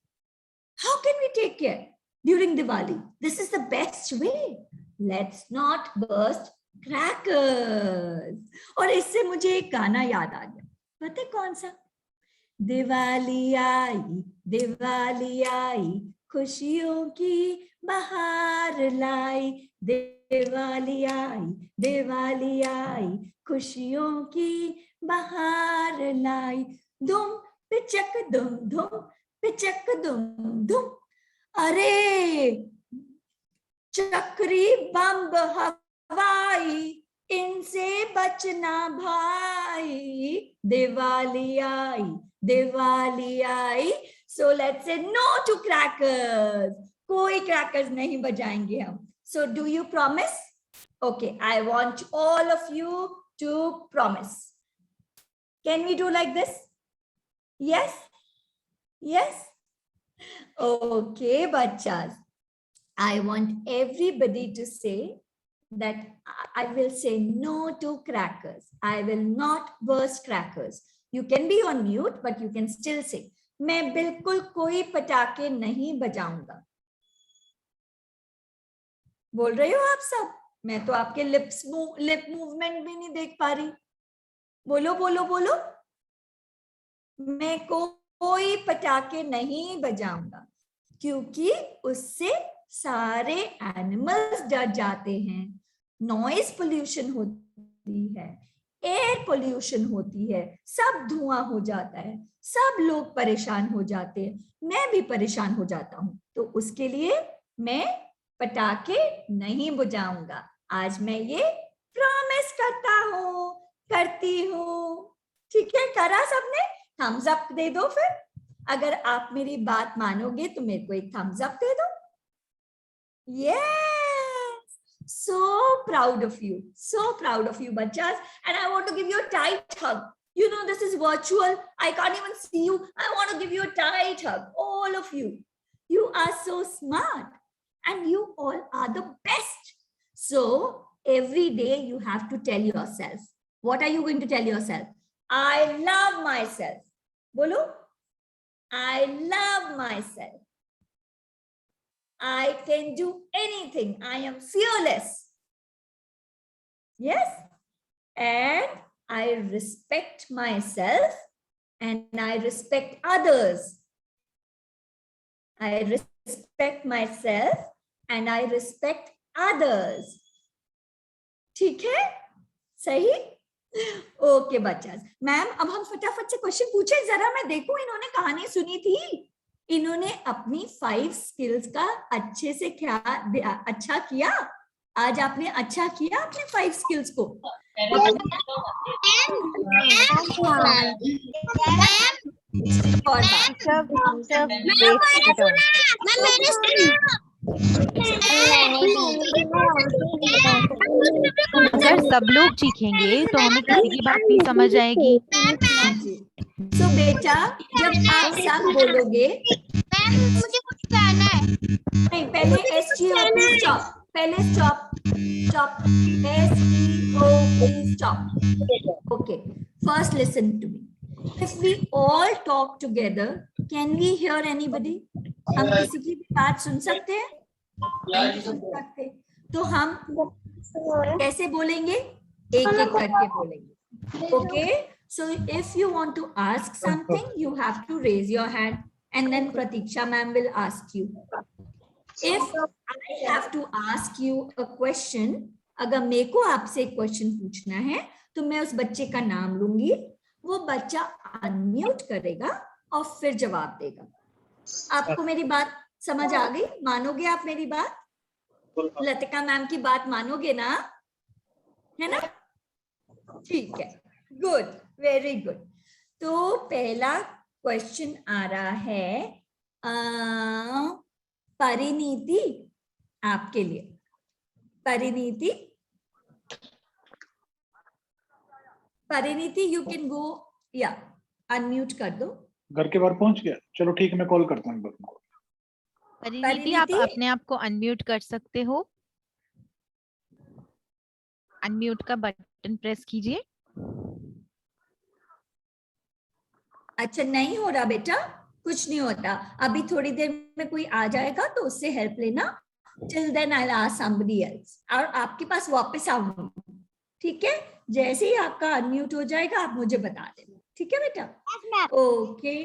How can we take care during Diwali? This is the best way. Let's not burst crackers. और इससे मुझे एक गाना याद आ गया। पता है कौन सा? दिवाली आई, खुशियों की बहार लाई। दिवाली आई, खुशियों की बहार लाई। धूम पिचक धूम धूम, पिचक धूम धूम। अरे चक्री बम हवाई, इनसे बचना भाई। दिवाली आई। So let's say no to crackers. कोई क्रैकर्स नहीं बजाएंगे हम। So do you promise? Okay, I want all of you to promise. Can we do like this? Yes yes. Okay बच्चास, I want everybody to say that I will say no to crackers. I will not burst crackers. You can be on mute, but you can still say, मैं बिल्कुल कोई पटाखे नहीं बजाऊंगा. बोल रहे हो आप सब? मैं तो आपके लिप मूवमेंट भी नहीं देख पा रही. बोलो बोलो बोलो. मैं कोई पटाखे नहीं बजाऊंगा क्योंकि उससे सारे एनिमल्स डर जाते हैं. नॉइज पोल्यूशन होती है, एयर पोल्यूशन होती है, सब धुआं हो जाता है, सब लोग परेशान हो जाते हैं. मैं भी परेशान हो जाता हूं. तो उसके लिए मैं पटाखे नहीं बजाऊंगा. आज मैं ये प्रॉमिस करती हूँ. ठीक है, करा सबने? थम्स अप दे दो फिर. अगर आप मेरी बात मानोगे तो मेरे को एक थम्स अप दे दो. Yes, so proud of you, bachas. And I want to give you a tight hug. You know this is virtual, I can't even see you. I want to give you a tight hug, all of you. You are so smart and you all are the best. So every day you have to tell yourself, what are you going to tell yourself? I love myself. Bolo, I love myself. I can do anything. I am fearless. Yes. And I respect myself and I respect others. I respect myself and I respect others. ठीक है? सही? Okay बच्चास. Ma'am अब हम फटाफट से question पूछे जरा. मैं देखूं इन्होंने कहानी सुनी थी. इन्होंने अपनी 5 स्किल्स का अच्छे से अच्छा किया. आज आपने अच्छा किया अपने 5 स्किल्स को. अगर सब लोग सीखेंगे तो हमें किसी की बात नहीं समझ आएगी. तो बेटा जब आप सब बोलोगे, मुझे कुछ कहना है. नहीं पहले स्टॉप. पहले stop. Stop. Okay, first listen to me. If we all talk together, can we hear anybody? हम किसी की भी बात सुन सकते हैं? नहीं सुन सकते. तो हम कैसे बोलेंगे? एक एक करके बोलेंगे. Okay, so if you want to ask something, you have to raise your hand and then Pratiksha ma'am will ask you. If I have to ask you a question, अगर मेरे को आपसे एक क्वेश्चन पूछना है तो मैं उस बच्चे का नाम लूंगी. वो बच्चा अनम्यूट करेगा और फिर जवाब देगा. आपको मेरी बात समझ आ गई? मानोगे आप मेरी बात? लतिका मैम की बात मानोगे ना? है ना? ठीक है. Good, very good. तो पहला क्वेश्चन आ रहा है परिणीति आपके लिए. Parineeti you can go. या अनम्यूट कर दो. घर के बाहर पहुंच गया. चलो ठीक है, मैं कॉल करता हूँ. परिणीति आप अपने आप को अनम्यूट कर सकते हो. अनम्यूट का बटन प्रेस कीजिए. अच्छा नहीं हो रहा बेटा, कुछ नहीं होता. अभी थोड़ी देर में कोई आ जाएगा तो उससे हेल्प लेना. Till then I'll ask somebody else. और आपके पास वापस आऊंगी. ठीक है? जैसे ही आपका अनम्यूट हो जाएगा आप मुझे बता देना. ठीक है बेटा? Yes, ma'am. ओके,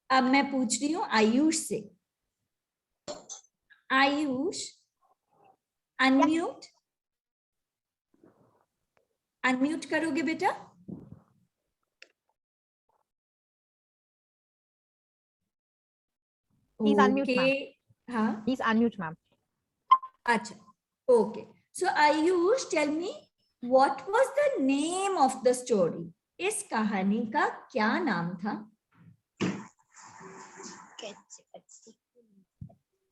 अब मैं पूछ रही हूँ आयुष से। आयुष, अनम्यूट, अनम्यूट करोगे बेटा? Please unmute, okay, ma'am. हाँ, Please unmute, ma'am. अच्छा, okay. So Ayush, tell me what was the name of the story? इस कहानी का क्या नाम था?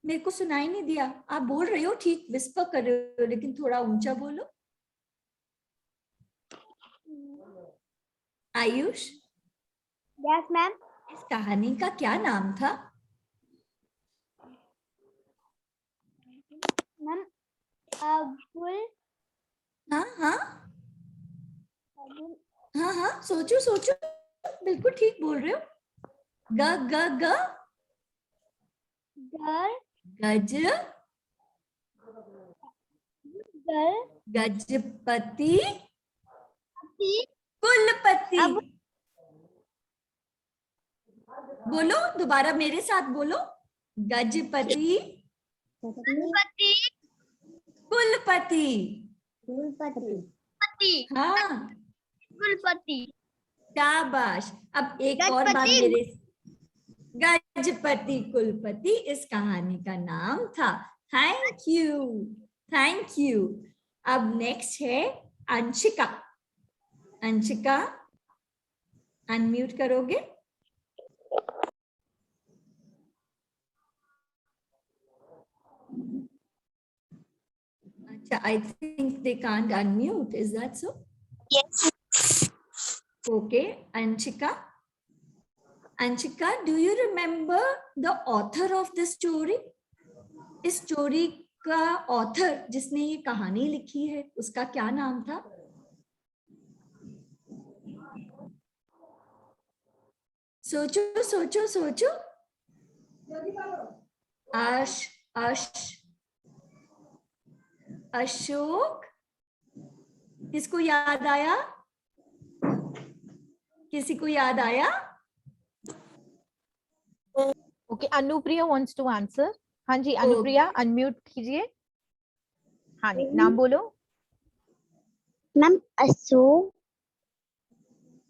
मेरे को सुनाई नहीं दिया. आप बोल रहे हो ठीक, विस्पर कर रहे हो, लेकिन थोड़ा ऊंचा बोलो. Ayush, Yes, ma'am. इस कहानी का क्या नाम था? Ma'am, बुल हाँ हाँ हाँ हाँ, सोचो सोचो, बिल्कुल ठीक बोल रहे हो. ग ग ग गर्ल गज गर्ल गजपति टी कुलपति. अब- बोलो दोबारा मेरे साथ बोलो. गजपति गणपति कुलपति. कुलपति हाँ, कुलपति शाबाश. अब एक और बात गजपति। मेरे, गजपति कुलपति इस कहानी का नाम था. Thank you, thank you. अब नेक्स्ट है अंशिका. अंशिका, अनम्यूट करोगे? अच्छा, I think they can't unmute. Is that so? Yes. Okay, Anshika. Anshika, do you remember the author of this story? इस स्टोरी का ऑथर जिसने ये कहानी लिखी है, उसका क्या नाम था? सोचो सोचो सोचो. अशोक, किसको याद आया? किसी को याद आया? Okay, Anupriya wants to answer. हाँ जी, अनुप्रिया अनम्यूट कीजिए. हाँ जी, नाम बोलो. मैम अशोक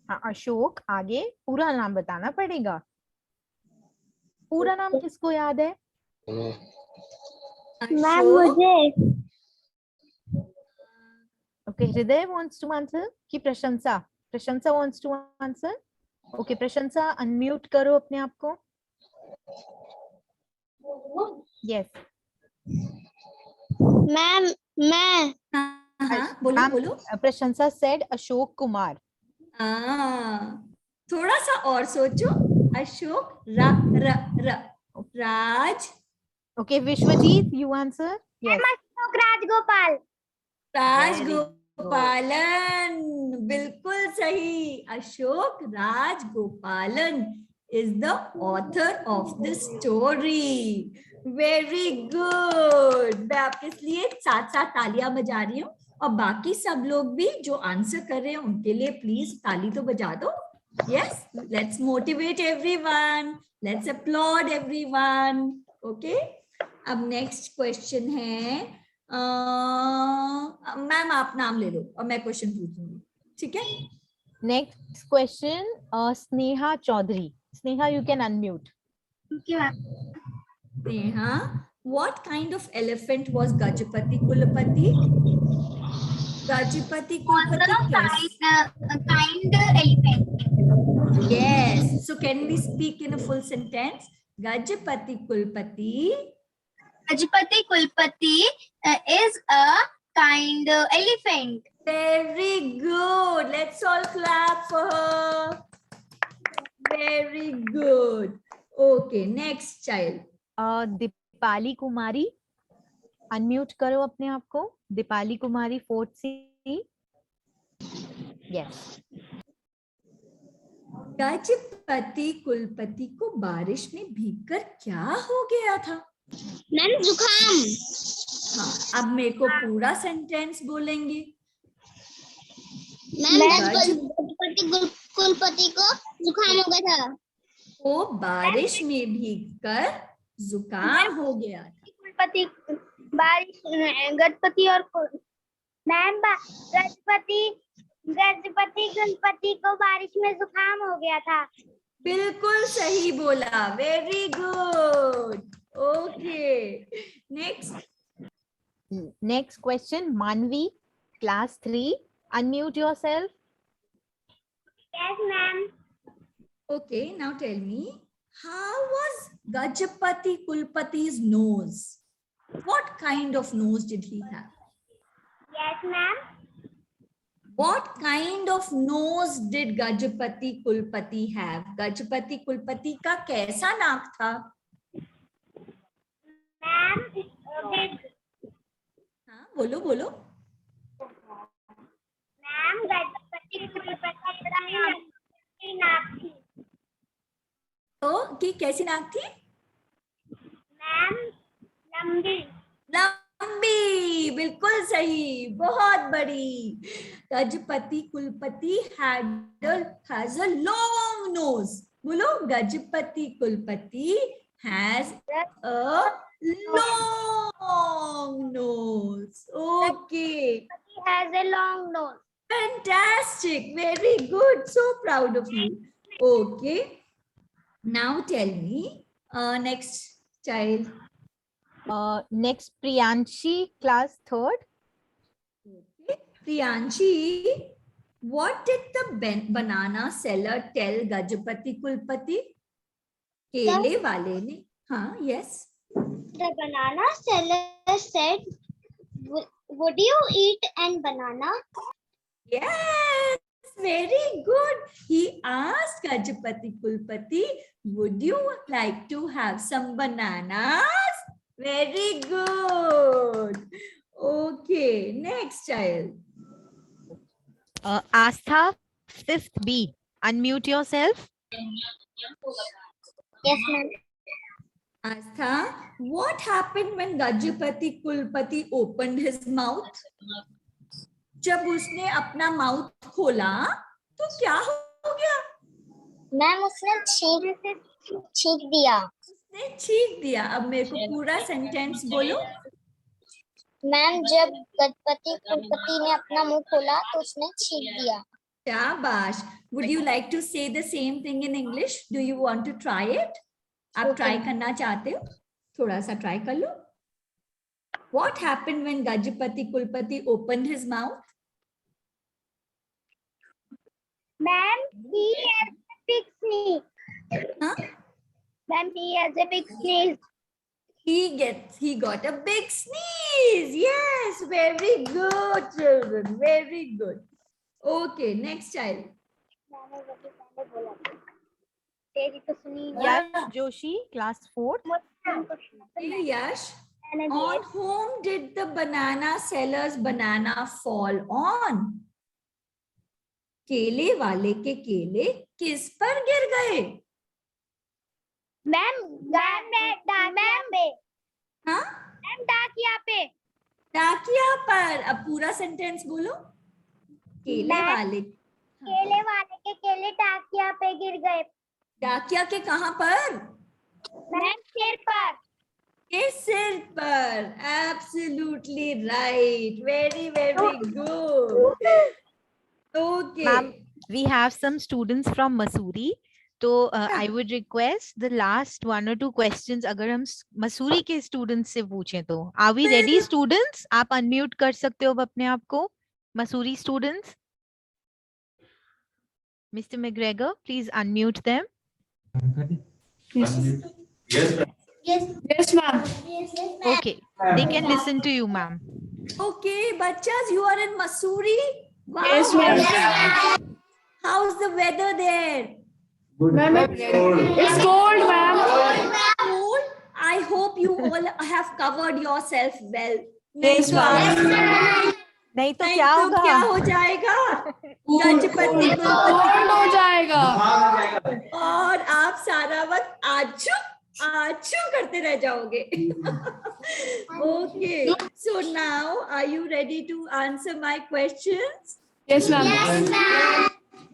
हाँ, अशोक. आगे पूरा नाम बताना पड़ेगा. पूरा नाम किसको याद है? मैम अशोक, मुझे Okay, हृदय wants to answer कि प्रशंसा? प्रशंसा wants to answer. Okay, प्रशंसा अनम्यूट करो अपने आप को. Yes. मैम मैं हाँ, बोलो Ma'am, बोलो. प्रशंसा said अशोक कुमार. थोड़ा सा और सोचो. अशोक, र र र राज. Okay, Vishwajit, you answer. Yes. Ashok Rajagopal Rajagopalan, बिल्कुल सही. Ashok Rajagopalan is the author of this story. Very good. मैं आपके लिए साथ साथ तालियां बजा रही हूँ, और बाकी सब लोग भी जो आंसर कर रहे हैं उनके लिए प्लीज ताली तो बजा दो. Yes, let's motivate everyone. Let's applaud everyone. Okay. अब नेक्स्ट क्वेश्चन है. मैम आप नाम ले लो और मैं क्वेश्चन पूछूंगी, ठीक है? Next question, Sneha Chaudhary. Sneha, you can unmute. Neha, what kind of elephant was Gajapati Kulpati? Gajapati Kulpati kind elephant Yes. So can we speak in a full sentence? Gajapati Kulpati. Gajapati Kulpati is a kind elephant. Very good. Let's all clap for her. Very good. Okay, next child. Deepali Kumari, unmute करो अपने आप को. दीपाली कुमारी, 4th C. Yes. Gajapati कुलपति को बारिश में भीगकर क्या हो गया था? मैम जुकाम हाँ, अब मेरे को पूरा सेंटेंस बोलेंगे. कुलपति को जुकाम हो गया था। वो बारिश में भीगकर जुकाम हो गया था। कुलपति बारिश गणपति और मैम गणपति को बारिश में जुकाम हो गया था। बिल्कुल सही बोला, very good. Okay, next question, Manvi, class 3, unmute yourself. Yes ma'am. Okay, now tell me, how was Gajapati Kulpati's nose? What kind of nose did he have? Yes ma'am. What kind of nose did Gajapati Kulpati have? Gajapati Kulpati का कैसा नाक था? Ma'am हाँ, बोलो बोलो। Ma'am Ganpati की नाक थी। तो कि कैसी नाक थी? मैम लंबी। लंबी, बिल्कुल सही, बहुत बड़ी। गजपति कुलपति has a long nose. बोलो, गजपति कुलपति has a long nose. Okay, He has a long nose. fantastic, very good, so proud of you. Okay, now tell me, next child. Next, Priyanshi, class 3rd. Okay. Priyanshi, what did the banana seller tell Gajapati Kulpati? केले वाले ने, हाँ, yes. The banana seller said, "Would you eat an banana?" Yes, very good. He asked Gajapati Kulpati, would you like to have some bananas? Very good. Okay, next child. Astha, 5th B, unmute yourself. Yes, ma'am. Astha, what happened when Gajapati Kulpati opened his mouth? जब उसने अपना mouth खोला तो क्या हो गया? Ma'am उसने छींक दिया। उसने छींक दिया। अब मेरे को पूरा सेंटेंस बोलो। मैम जब गणपति कुलपति ने अपना मुंह खोला तो उसने छींक दिया। शाबाश। Would you like to say the same thing in English? Do you want to try it? आप ट्राई करना चाहते हो? थोड़ा सा ट्राई कर लो। What happened when Gajapati Kulpati opened his mouth? Ma'am, he has a big sneeze. Huh? Ma'am, he has a big sneeze. He got a big sneeze. Yes, very good, children. Very good. Okay, next child. Yash Joshi, class 4th. Hey, Yash. On whom did the banana seller's banana fall on? केले वाले के केले किस पर गिर गए? Ma'am हाँ? डाकिया पे। डाकिया पर। अब पूरा सेंटेंस बोलो। केले वाले के केले डाकिया पे गिर गए। डाकिया के कहाँ पर? मैम सिर पर। के सिर पर। Absolutely right. Very, very good. Okay. Ma'am, we have some students from Mussoorie. So I would request the last 1 or 2 questions अगर हम मसूरी के स्टूडेंट्स से पूछें तो are we ready students? आप unmute कर सकते हो अपने आप को, Mussoorie students. Mr. McGregor, please unmute them. Yes, ma'am. Okay, they can listen to you, ma'am. Okay, bachas, you are in Mussoorie? Wow. Yes, ma'am. How's the weather there? Ma'am, it's cold, ma'am. Cold? I hope you all have covered yourself well. Yes, ma'am. नहीं तो नहीं क्या तो होगा? क्या हो जाएगा? Gajapati Cold हो जाएगा। और आप सारा वक्त आछू करते रह जाओगे। Okay, so now are you ready to answer my questions? Yes, ma'am.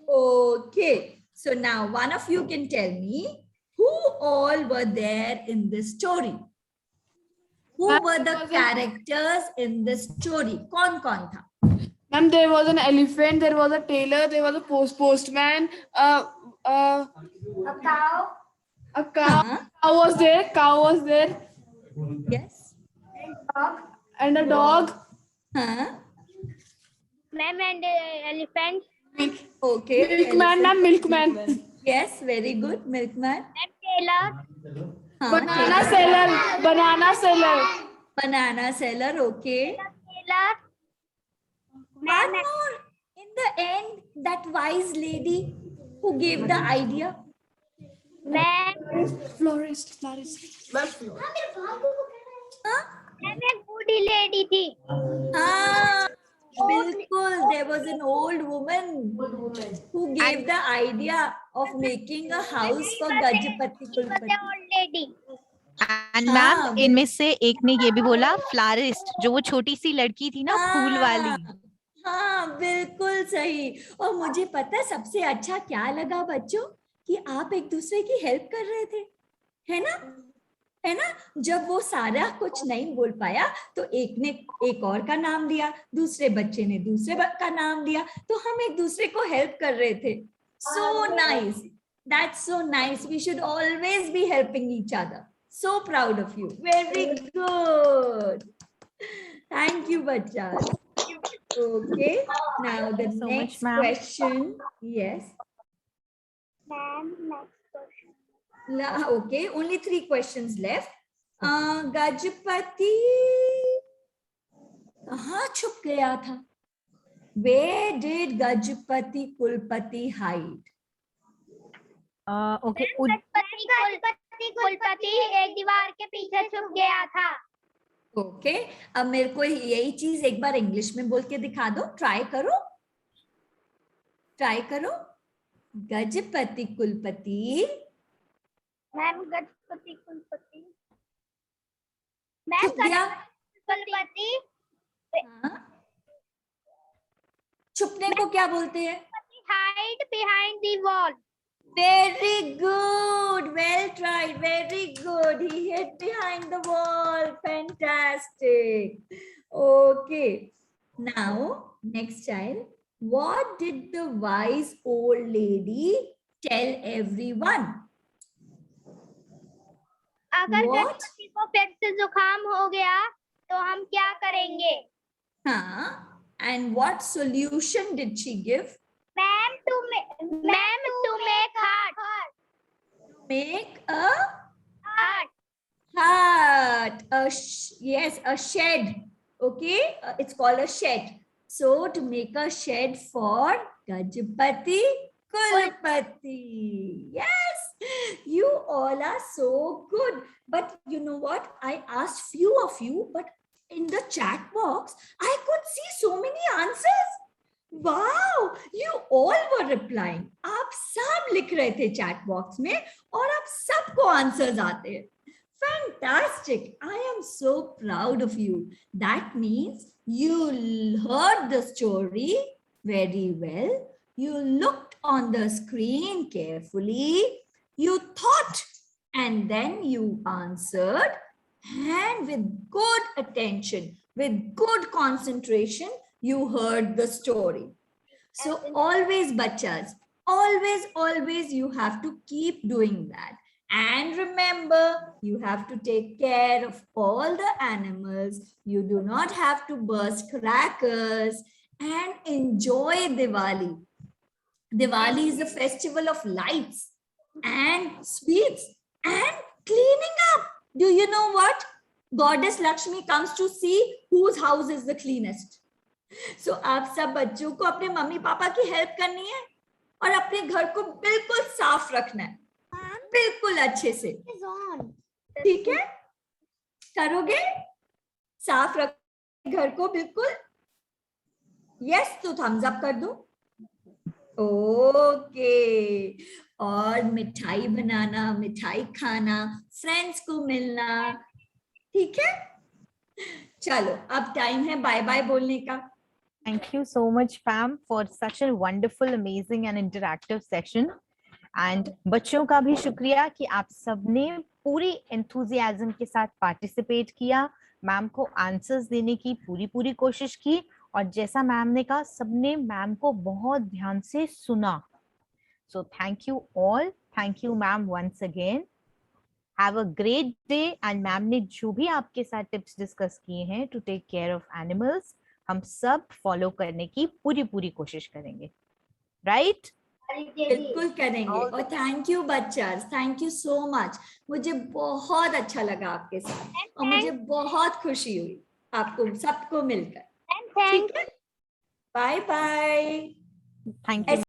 Okay. So now one of you can tell me who all were there in this story. Who Ma'am, were there the was a- characters in this story? कौन कौन था? Ma'am, there was an elephant, there was a tailor, there was a postman, a cow. A cow. हाँ. Cow was there. Cow was there, Yes. and a dog. हाँ. Ma'am, and elephant. Okay. Milkman, ma'am. Milkman. Yes, very good. Milkman. And tailor. हाँ, Banana tailor. seller. Banana seller. Banana seller. Okay. Tailor. One more. In the end, that wise lady who gave the idea. Ma'am, Florist. हाँ? ma'am, एक बूढ़ी lady थी. हाँ, बिल्कुल. There was an old woman who gave the idea of making a house for Gajapati She was Kulpati. the old lady. And हाँ, ma'am इनमें से एक ने ये भी बोला फ्लारिस्ट, जो वो छोटी सी लड़की थी ना फूल वाली. हाँ, बिल्कुल सही. और मुझे पता है सबसे अच्छा क्या लगा बच्चों, कि आप एक दूसरे की हेल्प कर रहे थे, है ना. जब वो सारा कुछ नहीं बोल पाया तो एक ने एक और का नाम दिया, दूसरे बच्चे ने दूसरे का नाम दिया, तो हम एक दूसरे को हेल्प कर रहे थे. So nice. That's so nice. We should always be helping each other. So proud of you. Very good. Thank you, bachas. Okay. Now the you so much, next ma'am. question. Yes. Ma'am, next question. Okay. Only 3 questions left. Gajapati कहाँ छुप गया था? Where did Gajapati Kulpati hide? Okay. कुलपति एक दीवार के पीछे छुप गया था. ओके. अब मेरे को यही चीज एक बार इंग्लिश में बोल के दिखा दो. ट्राई करो. गजपति कुलपति. मैम, गजपति कुलपति. छुप गया. कुलपति हाँ? छुपने को क्या बोलते हैं? hide behind the wall. Very good. Well tried. Very good. He hid behind the wall. Fantastic. Okay. Now, next child. What did the wise old lady tell everyone? अगर What? गजपति को फिर से जुकाम हो गया तो हम क्या करेंगे? Huh? And what solution did she give? Ma'am, to make heart. Make a Heart. hut. Yes, a shed. Okay, it's called a shed. So to make a shed for Gajapati Kulpati. Yes, you all are so good. But you know what? I asked few of you, but in the chat box, I could see so many answers. Wow, you all were replying. आप सब लिख रहे थे chat box में और आप सबको answers आते हैं. Fantastic. I am so proud of you. That means you heard the story very well. You looked on the screen carefully. You thought and then you answered, and with good attention, with good concentration, you heard the story. So always, bachas, always you have to keep doing that. And remember, you have to take care of all the animals. You do not have to burst crackers, and enjoy Diwali. Diwali is a festival of lights and sweets and cleaning up. Do you know what? Goddess Lakshmi comes to see whose house is the cleanest. So आप सब बच्चों को अपने mummy papa की help करनी है और अपने घर को बिल्कुल साफ रखना है, बिल्कुल अच्छे से. ठीक है? करोगे? साफ रख घर को बिल्कुल. यस, तो थम्स अप कर दो. ओके. और मिठाई बनाना, मिठाई खाना, फ्रेंड्स को मिलना. ठीक है? चलो, अब टाइम है बाय बाय बोलने का. Thank you so much, Pam, for such a wonderful, amazing and interactive session. And बच्चों का भी शुक्रिया कि आप सबने पूरी enthusiasm के साथ participate किया, मैम को आंसर्स देने की पूरी कोशिश की, और जैसा मैम ने कहा सबने मैम को बहुत ध्यान से सुना. So thank you all. Thank you, ma'am, once again. Have a great day. And ma'am ने जो भी आपके साथ टिप्स डिस्कस किए हैं to take care of animals, हम सब फॉलो करने की पूरी कोशिश करेंगे. Right? बिल्कुल करेंगे. और थैंक यू बच्चर्स, थैंक यू सो मच. मुझे बहुत अच्छा लगा आपके साथ और मुझे बहुत खुशी हुई आपको सबको मिलकर. Thank bye bye. Thank you.